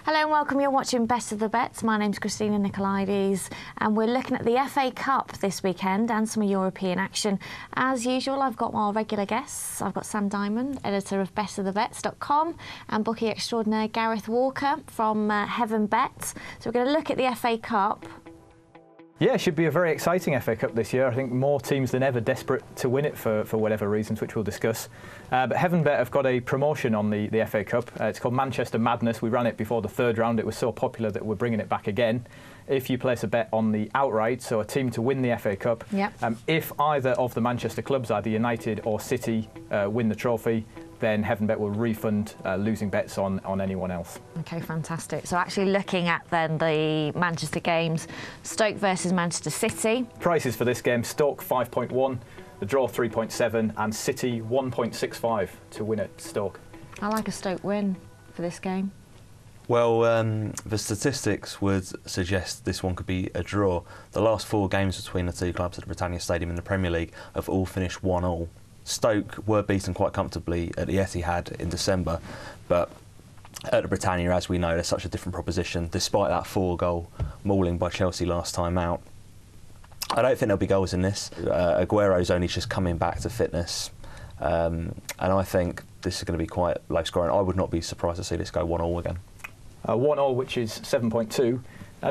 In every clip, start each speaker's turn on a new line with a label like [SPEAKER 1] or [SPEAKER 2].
[SPEAKER 1] Hello and welcome. You're watching Best of the Bets. My name's Christina Nicolaides and we're looking at the FA Cup this weekend and some European action. As usual, I've got our regular guests. I've got Sam Dymond, editor of bestofthebets.com, and bookie extraordinaire Gareth Walker from HeavenBet. So we're going to look at the FA Cup.
[SPEAKER 2] Yeah, it should be a very exciting FA Cup this year. I think more teams than ever desperate to win it for whatever reasons, which we'll discuss. But HeavenBet have got a promotion on the FA Cup. It's called Manchester Madness. We ran it before the third round. It was so popular that we're bringing it back again. If you place a bet on the outright, so a team to win the FA Cup,
[SPEAKER 1] yep.
[SPEAKER 2] If either of the Manchester clubs, either United or City, win the trophy, then HeavenBet will refund losing bets on anyone else.
[SPEAKER 1] OK, fantastic. So actually looking at then the Manchester games, Stoke versus Manchester City.
[SPEAKER 2] Prices for this game, Stoke 5.1, the draw 3.7 and City 1.65 to win at Stoke.
[SPEAKER 1] I like a Stoke win for this game.
[SPEAKER 3] Well, the statistics would suggest this one could be a draw. The last 4 games between the two clubs at the Britannia Stadium in the Premier League have all finished 1-1. Stoke were beaten quite comfortably at the Etihad in December, but at the Britannia, as we know, they're such a different proposition, despite that 4-goal mauling by Chelsea last time out. I don't think there'll be goals in this. Aguero's only just coming back to fitness, and I think this is going to be quite low scoring. I would not be surprised to see this go 1-1 again.
[SPEAKER 2] 1-1, which is 7.2.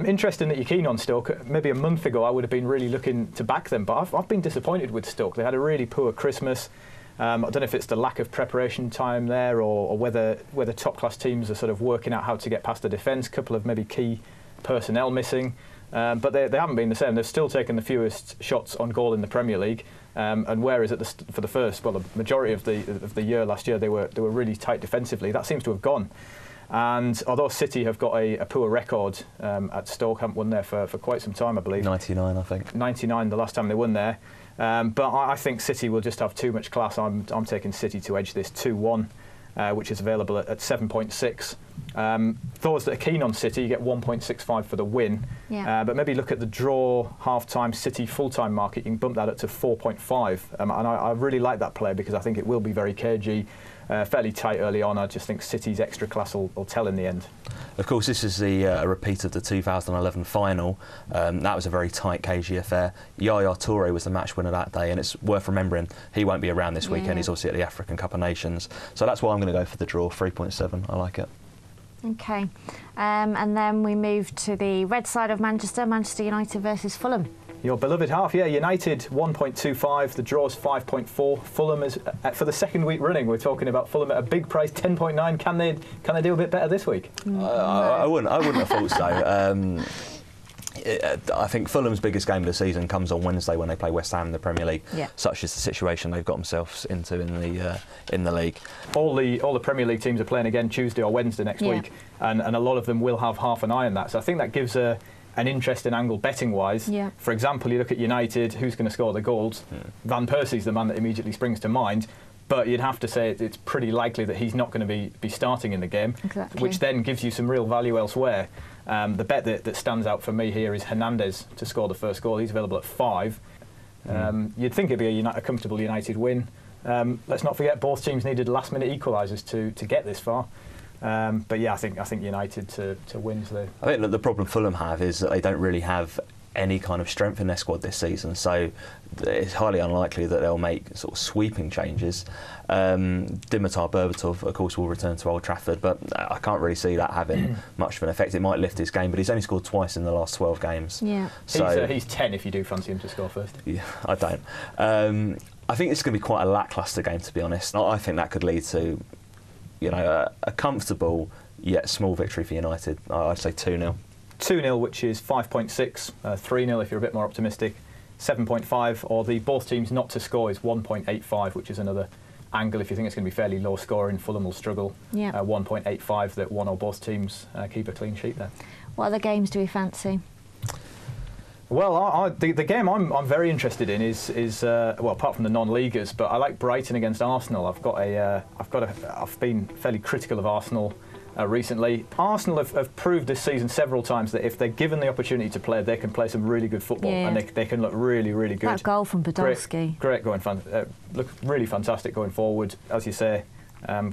[SPEAKER 2] Interesting that you're keen on Stoke. Maybe a month ago I would have been really looking to back them, but I've been disappointed with Stoke. They had a really poor Christmas. I don't know if it's the lack of preparation time there or whether top-class teams are sort of working out how to get past the defence. A couple of maybe key personnel missing. But they haven't been the same. They've still taken the fewest shots on goal in the Premier League. And whereas for the first, well, the majority of the year last year, they were really tight defensively. That seems to have gone. And although City have got a poor record at Stoke, haven't won there for quite some time, I believe.
[SPEAKER 3] 99, I think.
[SPEAKER 2] 99, the last time they won there. But I think City will just have too much class. I'm taking City to edge this 2-1, which is available at 7.6. Those that are keen on City, you get 1.65 for the win.
[SPEAKER 1] Yeah.
[SPEAKER 2] But maybe look at the draw half-time City full-time market. You can bump that up to 4.5. And I really like that play because I think it will be very cagey. Fairly tight early on. I just think City's extra class will tell in the end.
[SPEAKER 3] Of course, this is a repeat of the 2011 final. That was a very tight, cagey affair. Yaya Toure was the match winner that day, and it's worth remembering he won't be around this weekend. He's obviously at the African Cup of Nations. So that's why I'm going to go for the draw, 3.7. I like it. OK. And then we move to the red side of Manchester, Manchester United versus Fulham.
[SPEAKER 2] Your beloved half, yeah. United 1.25, the draw's 5.4. Fulham is for the second week running. We're talking about Fulham at a big price, 10.9. Can they do a bit better this week?
[SPEAKER 3] I wouldn't have thought so. I think Fulham's biggest game of the season comes on Wednesday when they play West Ham in the Premier League.
[SPEAKER 1] Yeah.
[SPEAKER 3] Such is the situation they've got themselves into in the league.
[SPEAKER 2] All the Premier League teams are playing again Tuesday or Wednesday next week, and a lot of them will have half an eye on that. So I think that gives an interesting angle betting-wise.
[SPEAKER 1] Yeah.
[SPEAKER 2] For example, you look at United, who's going to score the goals? Van Persie's the man that immediately springs to mind, but you'd have to say it's pretty likely that he's not going to be starting in the game,
[SPEAKER 1] exactly.
[SPEAKER 2] Which then gives you some real value elsewhere. The bet that stands out for me here is Hernandez to score the first goal. He's available at 5. You'd think it'd be a comfortable United win. Let's not forget both teams needed last-minute equalisers to get this far. But yeah, I think United to win. I
[SPEAKER 3] think that the problem Fulham have is that they don't really have any kind of strength in their squad this season, so it's highly unlikely that they'll make sort of sweeping changes. Dimitar Berbatov, of course, will return to Old Trafford, but I can't really see that having much of an effect. It might lift his game, but he's only scored twice in the last 12 games.
[SPEAKER 1] Yeah.
[SPEAKER 3] So
[SPEAKER 2] he's 10 if you do fancy him to score first.
[SPEAKER 3] Yeah, I don't. I think it's going to be quite a lacklustre game, to be honest. I think that could lead to, a comfortable yet small victory for United. I'd say 2-0.
[SPEAKER 2] 2-0, which is 5.6. 3-0 if you're a bit more optimistic. 7.5, or the both teams not to score is 1.85, which is another angle if you think it's going to be fairly low scoring. Fulham will struggle.
[SPEAKER 1] Yeah.
[SPEAKER 2] 1.85 that one or both teams keep a clean sheet there.
[SPEAKER 1] What other games do we fancy?
[SPEAKER 2] Well, the game I'm very interested in is well, apart from the non-leaguers, but I like Brighton against Arsenal. I've been fairly critical of Arsenal recently. Arsenal have proved this season several times that if they're given the opportunity to play, they can play some really good football, and they can look really, really good.
[SPEAKER 1] That goal from Podolski.
[SPEAKER 2] Great going, look really fantastic going forward. As you say,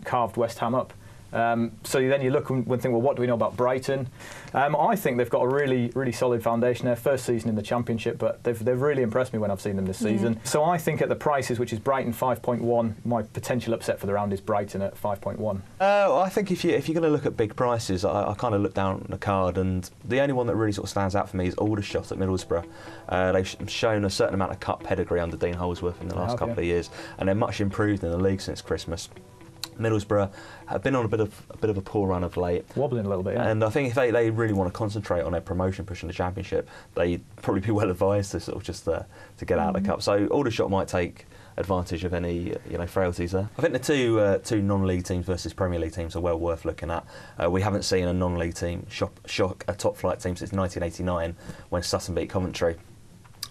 [SPEAKER 2] carved West Ham up. So then you look and think, well, what do we know about Brighton? I think they've got a really, really solid foundation there. First season in the Championship, but they've really impressed me when I've seen them this season. So I think at the prices, which is Brighton 5.1, my potential upset for the round is Brighton at 5.1.
[SPEAKER 3] I think if you're going to look at big prices, I kind of look down the card, and the only one that really sort of stands out for me is Aldershot at Middlesbrough. They've shown a certain amount of cup pedigree under Dean Holdsworth in the last couple of years, and they're much improved in the league since Christmas. Middlesbrough have been on a bit of a poor run of late,
[SPEAKER 2] wobbling a little bit. Yeah.
[SPEAKER 3] And I think if they really want to concentrate on their promotion push in the Championship, they'd probably be well advised to sort of just to get out of the cup. So Aldershot might take advantage of any frailties there. I think the two non-league teams versus Premier League teams are well worth looking at. We haven't seen a non-league team shock a top flight team since 1989 when Sutton beat Coventry.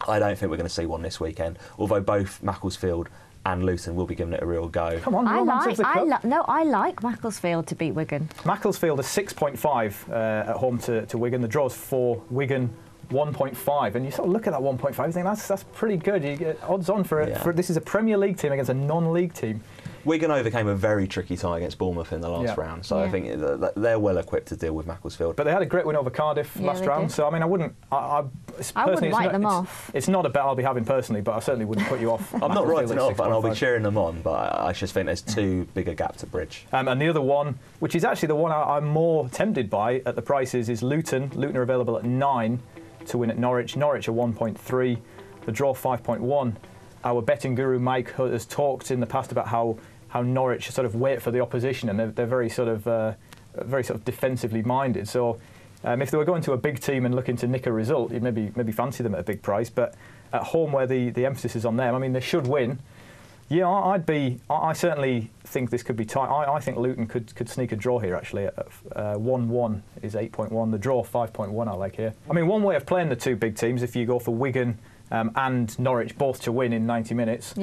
[SPEAKER 3] I don't think we're going to see one this weekend, although both Macclesfield and Luton will be giving it a real go.
[SPEAKER 2] Come on,
[SPEAKER 1] I like Macclesfield to beat Wigan.
[SPEAKER 2] Macclesfield are 6.5 at home to Wigan. The draw's 4, Wigan 1.5, and you sort of look at that 1.5 and think that's pretty good. You get odds on for this is a Premier League team against a non-league team.
[SPEAKER 3] Wigan overcame a very tricky tie against Bournemouth in the last round, so I think they're well equipped to deal with Macclesfield.
[SPEAKER 2] But they had a great win over Cardiff last round, so I mean, I wouldn't write them off. It's not a bet I'll be having personally, but I certainly wouldn't put you off.
[SPEAKER 3] I'm not writing it off, and I'll be cheering them on, but I just think there's too big a gap to bridge. And
[SPEAKER 2] the other one, which is actually the one I'm more tempted by at the prices, is Luton. Luton are available at 9 to win at Norwich. Norwich are 1.3, the draw 5.1. Our betting guru Mike has talked in the past about how Norwich sort of wait for the opposition, and they're very sort of defensively minded. So if they were going to a big team and looking to nick a result, you'd maybe fancy them at a big price. But at home, where the emphasis is on them, I mean, they should win. Yeah, I certainly think this could be tight. I think Luton could sneak a draw here, actually. 1-1 is 8.1. The draw, 5.1, I like here. I mean, one way of playing the two big teams, if you go for Wigan and Norwich both to win in 90 minutes,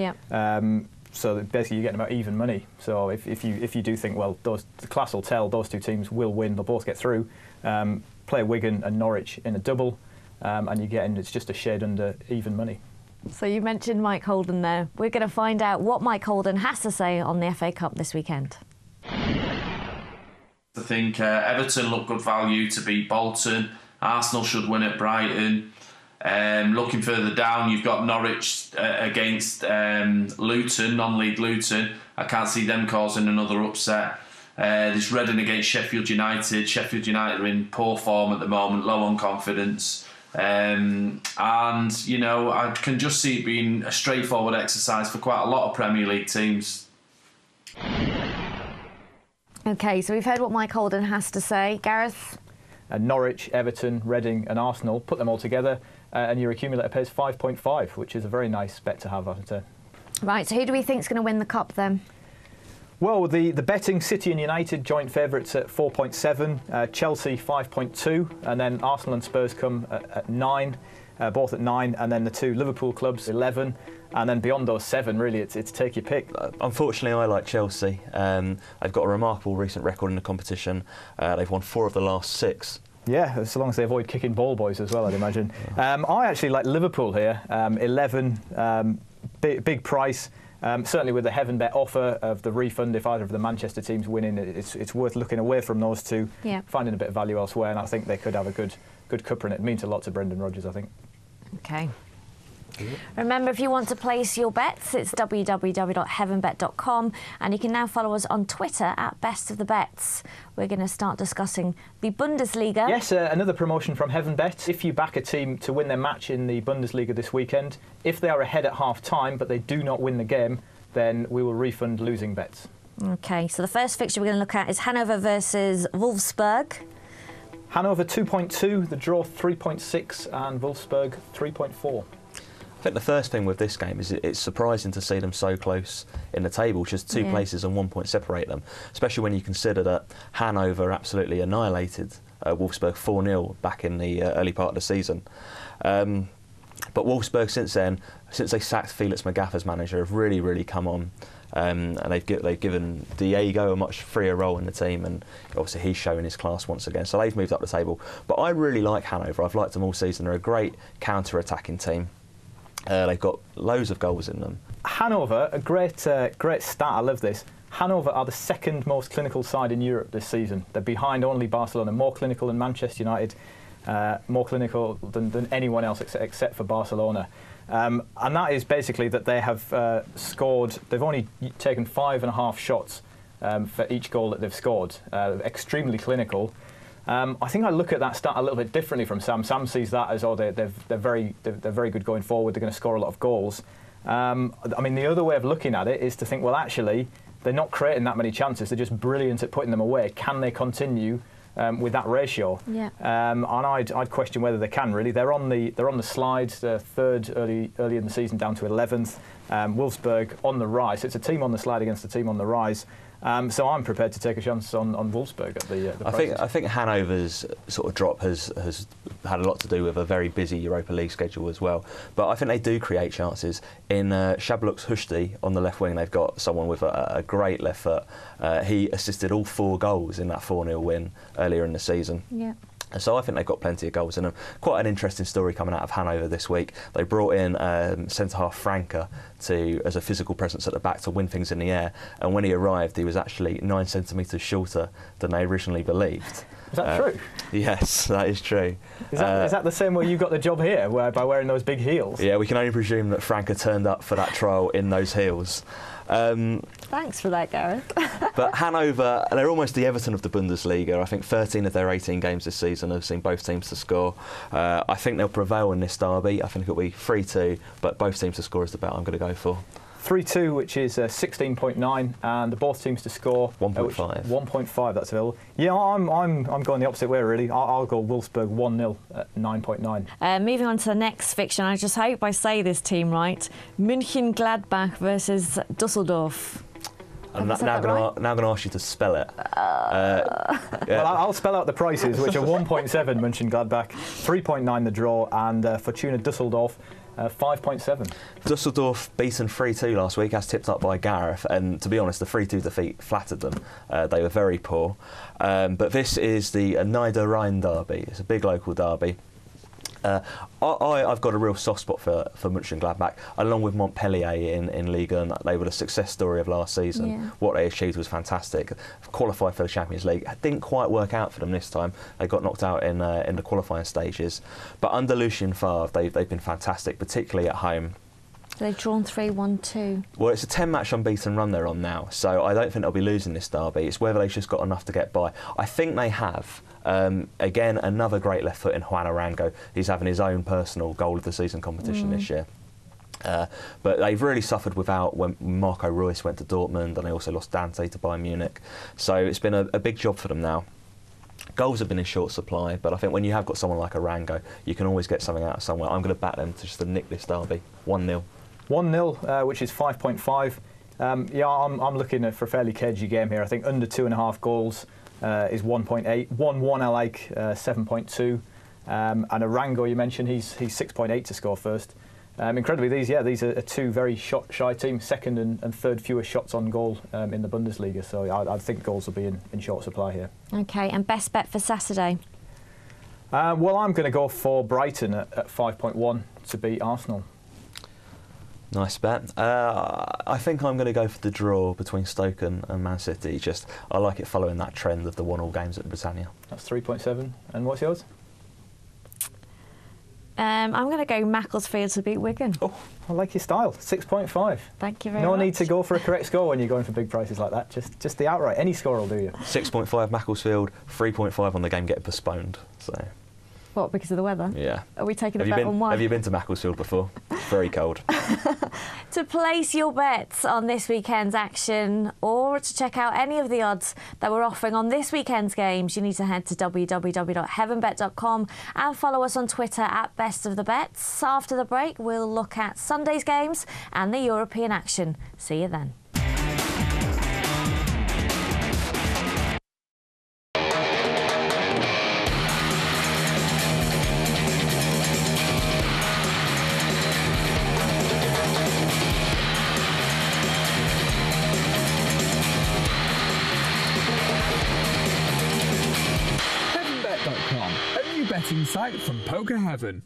[SPEAKER 2] so that basically you're getting about even money. So if you do think, well, the class will tell, those two teams will win, they'll both get through, play Wigan and Norwich in a double, and you're getting, it's just a shade under even money.
[SPEAKER 1] So you mentioned Mike Holden there. We're going to find out what Mike Holden has to say on the FA Cup this weekend.
[SPEAKER 4] I think Everton look good value to beat Bolton. Arsenal should win at Brighton. Looking further down, you've got Norwich against Luton, non-league Luton. I can't see them causing another upset. There's Reading against Sheffield United. Sheffield United are in poor form at the moment, low on confidence. And, I can just see it being a straightforward exercise for quite a lot of Premier League teams.
[SPEAKER 1] OK, so we've heard what Mike Holden has to say. Gareth?
[SPEAKER 2] Norwich, Everton, Reading and Arsenal, put them all together and your accumulator pays 5.5, which is a very nice bet to have, I would say. Right,
[SPEAKER 1] so who do we think is going to win the Cup then?
[SPEAKER 2] Well, the betting, City and United joint favourites at 4.7, Chelsea 5.2, and then Arsenal and Spurs come at 9, both at 9, and then the two Liverpool clubs 11, and then beyond those 7, really, it's take your pick.
[SPEAKER 3] Unfortunately, I like Chelsea. They've got a remarkable recent record in the competition. They've won 4 of the last 6.
[SPEAKER 2] Yeah, as long as they avoid kicking ball boys as well, I'd imagine. I actually like Liverpool here, 11, big price. Certainly with the HeavenBet offer of the refund if either of the Manchester teams winning, it's worth looking away from those two, finding a bit of value elsewhere, and I think they could have a good cupper, and it means a lot to Brendan Rodgers, I think.
[SPEAKER 1] OK. Remember, if you want to place your bets, it's www.heavenbet.com, and you can now follow us on Twitter at Best of the Bets. We're going to start discussing the Bundesliga.
[SPEAKER 2] Yes, another promotion from HeavenBet. If you back a team to win their match in the Bundesliga this weekend, if they are ahead at half-time but they do not win the game, then we will refund losing bets.
[SPEAKER 1] OK, so the first fixture we're going to look at is Hanover versus Wolfsburg.
[SPEAKER 2] Hanover 2.2, the draw 3.6, and Wolfsburg 3.4.
[SPEAKER 3] I think the first thing with this game is it's surprising to see them so close in the table, just 2 places and 1 point separate them, especially when you consider that Hanover absolutely annihilated Wolfsburg 4-0 back in the early part of the season. But Wolfsburg since then, since they sacked Felix Magath as manager, have really come on. And they've given Diego a much freer role in the team, and obviously he's showing his class once again. So they've moved up the table. But I really like Hanover. I've liked them all season. They're a great counter-attacking team. They've got loads of goals in them.
[SPEAKER 2] Hanover, a great stat, I love this. Hanover are the second most clinical side in Europe this season. They're behind only Barcelona, more clinical than Manchester United, more clinical than anyone else except for Barcelona. And that is basically that they have scored, they've only taken 5.5 shots for each goal that they've scored. Extremely clinical. I think I look at that stat a little bit differently from Sam. Sam sees that as, they're very good going forward, they're going to score a lot of goals. I mean, the other way of looking at it is to think, well, actually, they're not creating that many chances, they're just brilliant at putting them away. Can they continue with that ratio?
[SPEAKER 1] Yeah.
[SPEAKER 2] And I'd question whether they can, really. They're on the slide, third early in the season, down to 11th. Wolfsburg on the rise. It's a team on the slide against a team on the rise. So I'm prepared to take a chance on Wolfsburg at the prices.
[SPEAKER 3] I think Hanover's sort of drop has had a lot to do with a very busy Europa League schedule as well. But I think they do create chances. In Shabaluk's Hushti on the left wing, they've got someone with a great left foot. He assisted all 4 goals in that 4-0 win earlier in the season.
[SPEAKER 1] Yeah.
[SPEAKER 3] So I think they've got plenty of goals in them. Quite an interesting story coming out of Hanover this week. They brought in centre-half Franke as a physical presence at the back to win things in the air. And when he arrived, he was actually 9 centimetres shorter than they originally believed.
[SPEAKER 2] Is that true?
[SPEAKER 3] Yes, that is true.
[SPEAKER 2] Is that the same way you got the job here, by wearing those big heels?
[SPEAKER 3] Yeah, we can only presume that Franke turned up for that trial in those heels.
[SPEAKER 1] Thanks for that, Gareth.
[SPEAKER 3] But Hanover, they're almost the Everton of the Bundesliga. I think 13 of their 18 games this season have seen both teams to score. I think they'll prevail in this derby. I think it'll be 3-2, but both teams to score is the bet I'm going to go for.
[SPEAKER 2] 3-2, which is 16.9, and the both teams to score
[SPEAKER 3] 1.5.
[SPEAKER 2] 1.5, that's available. Yeah, I'm going the opposite way, really. I'll go Wolfsburg 1-0 at 9.9.
[SPEAKER 1] Moving on to the next fiction, I just hope I say this team right. Mönchengladbach versus Dusseldorf.
[SPEAKER 3] I'm now going to ask you to spell it.
[SPEAKER 2] Yeah. Well, I'll spell out the prices, which are 1.7 Mönchengladbach, 3.9 the draw, and Fortuna Düsseldorf 5.7.
[SPEAKER 3] Dusseldorf beaten 3-2 last week, as tipped up by Gareth, and to be honest, the 3-2 defeat flattered them. They were very poor. But this is the Niederrhein derby. It's a big local derby. I've got a real soft spot for Mönchengladbach, along with Montpellier in Ligue 1. They were the success story of last season. Yeah. What they achieved was fantastic. Qualified for the Champions League. It didn't quite work out for them this time. They got knocked out in the qualifying stages. But under Lucien Favre, they've been fantastic, particularly at home.
[SPEAKER 1] They've drawn 3-1-2.
[SPEAKER 3] Well, it's a 10-match unbeaten run they're on now, so I don't think they'll be losing this derby. It's whether they've just got enough to get by. I think they have. Again, another great left foot in Juan Arango. He's having his own personal goal of the season competition this year. But they've really suffered without when Marco Reus went to Dortmund, and they also lost Dante to Bayern Munich. So it's been a big job for them now. Goals have been in short supply, but I think when you have got someone like Arango, you can always get something out of somewhere. I'm going to back them to nick this derby. 1-0. 1-0, which is 5.5. Yeah, I'm looking for a fairly cagey game here. I think under 2.5 goals is 1.8. 1-1 I like 7.2. And Arango, you mentioned, he's 6.8 to score first. Incredibly, these are two very shot-shy teams, second and third fewest shots on goal in the Bundesliga. So I think goals will be in short supply here.
[SPEAKER 1] OK, and best bet for Saturday?
[SPEAKER 2] Well, I'm going to go for Brighton at 5.1 to beat Arsenal.
[SPEAKER 3] Nice bet. I think I'm going to go for the draw between Stoke and Man City. I like it following that trend of the 1-1 games at Britannia.
[SPEAKER 2] That's 3.7. And what's yours?
[SPEAKER 1] I'm going to go Macclesfield to beat Wigan.
[SPEAKER 2] Oh, I like your style. 6.5.
[SPEAKER 1] Thank you very much.
[SPEAKER 2] No need to go for a correct score when you're going for big prices like that. Just the outright. Any score will do you.
[SPEAKER 3] 6.5 Macclesfield, 3.5 on the game getting postponed. So.
[SPEAKER 1] What, because of the weather?
[SPEAKER 3] Yeah.
[SPEAKER 1] Are we taking a bet on one?
[SPEAKER 3] Have you been to Macclesfield before? It's very cold.
[SPEAKER 1] To place your bets on this weekend's action or to check out any of the odds that we're offering on this weekend's games, you need to head to www.heavenbet.com and follow us on Twitter at Best of the Bets. After the break, we'll look at Sunday's games and the European action. See you then.
[SPEAKER 5] HeavenBet.com, a new betting site from Poker Heaven.